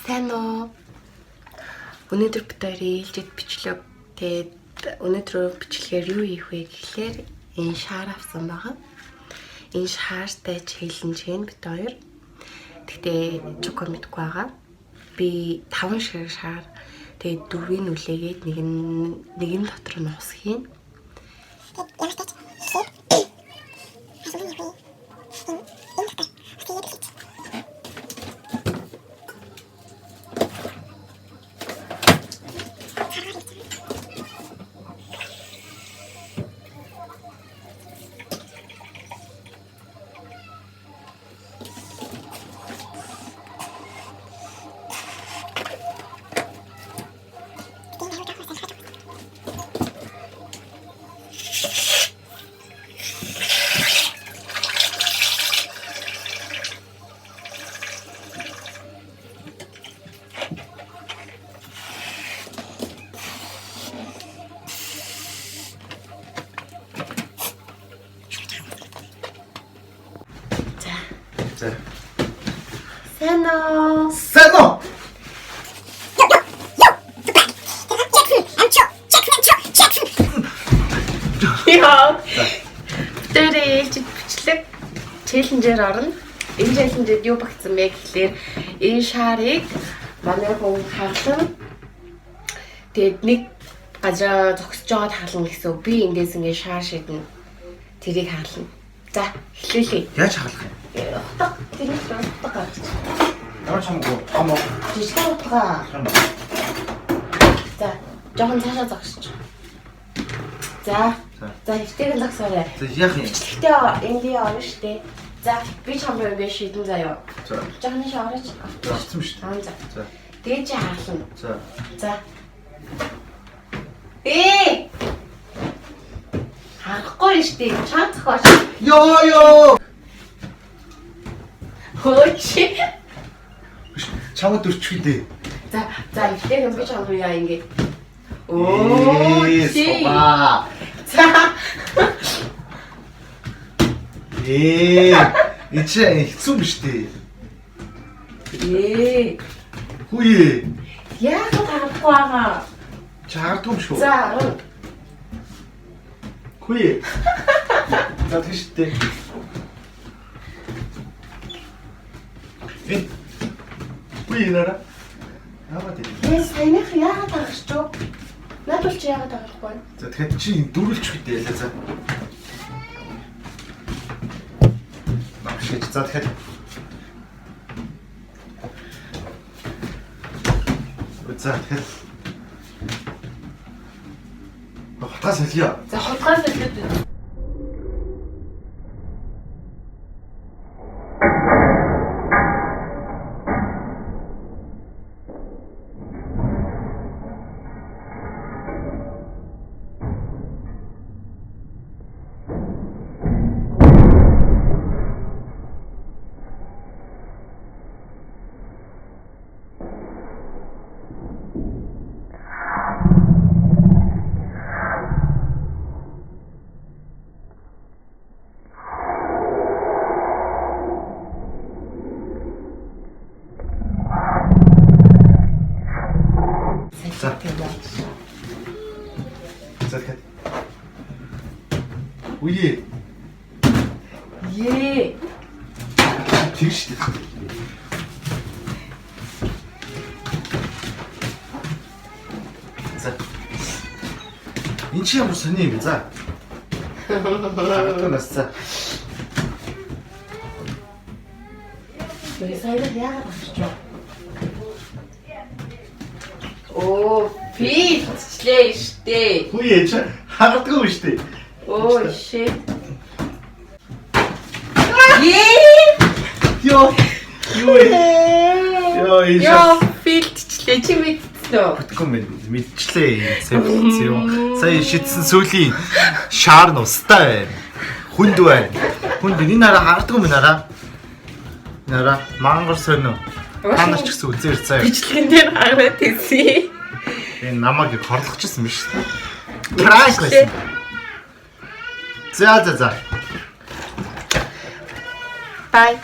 Сайн уу? Өнөөдөр бид хоёр ээлжид бичлэг. Тэгээд өнөөдөр бичлэгээр юу хийх вэ гэхлээр энэ шаар авсан байгаа. Энэ шаартай челленж бид хоёр. Тэгтээ чуко мэдгүй байгаа. Би 5 ширхэг шаар тэгээд 4-ийг үлээгээд нэгэн дотор нь усхийн. Сано. Сано. Яа. Тэр бичлэг челленжээр орно. Энэ челленжэд юу багтсан бэ гэхлээр энэ шаарыг манай хүн хаалсан. Тэгээд нэг газар зогсож байгаад хаална гэсэн үг. Би эндээс ингээ шаар шиднэ. Тэрийг хаална. За, эхлүүлье. Яаж хаалах юм? Утга тэрийг утга гаргаж. Ямар ч юмгүй. Хамаа. Жижиг утга. За, жоохон цаашаа зогсож. За. За, хэвтэйг зогсоорой. За, яах юм? Бичлэгтээ эндээ орно штэ. За, би чамраа ингээ шийдэн заяа. За. Жоохон шаа орооч. Орсон шүү дээ. За. За. Тэгээд чи хаална. За. За. Харахгүй штэ. Чам зохиоч. Ёо. Хөөч. Чамд өрчих дээ. За, хэвтэйг би чамраа яа ингээ. Оо, чи. Ба. За. Ичээ хэцүү биш дээ. Хүйе. Яагаад харахгүй байгаа? Чаардгүй шүү. За. Хүйе. За тийштэй. Хүйе нара. Яагаад тийм? Сайнах яагаад таарч юу? Надад ч яагаад таарахгүй? За тэгэхээр чи дөрвөлч үедээ ялаа за. Багшиж за тэгэхээр. За тэгэхээр. Хатгаас хэлье. За хутгаас хэлээд. За тэгэхээр. Үе. Тэгш дээ. За. Энд чи ямар сони юм за. Хатгаас за. Сайнах яагаад таарч юу? Оо, пичлээ штэ. Хүйе чи хагадгүй штэ. Оо, shit. Ёо, пилтчлээ чи мэдсэн үү? Бүтгэн мэдчлээ сэвцээ. Сая шидсэн сүлийн шаар нь устай байна. Хүнд байна. Хүнд энэ нараа хагадгүй минь нараа. Нараа мангар сонио. Та нар ч гэсэн үзээр заяа. Бичлэгэн дээр хараад тийсэн. Энэ намайг хорлохчихсан биш. Траш байсан. За. Bye.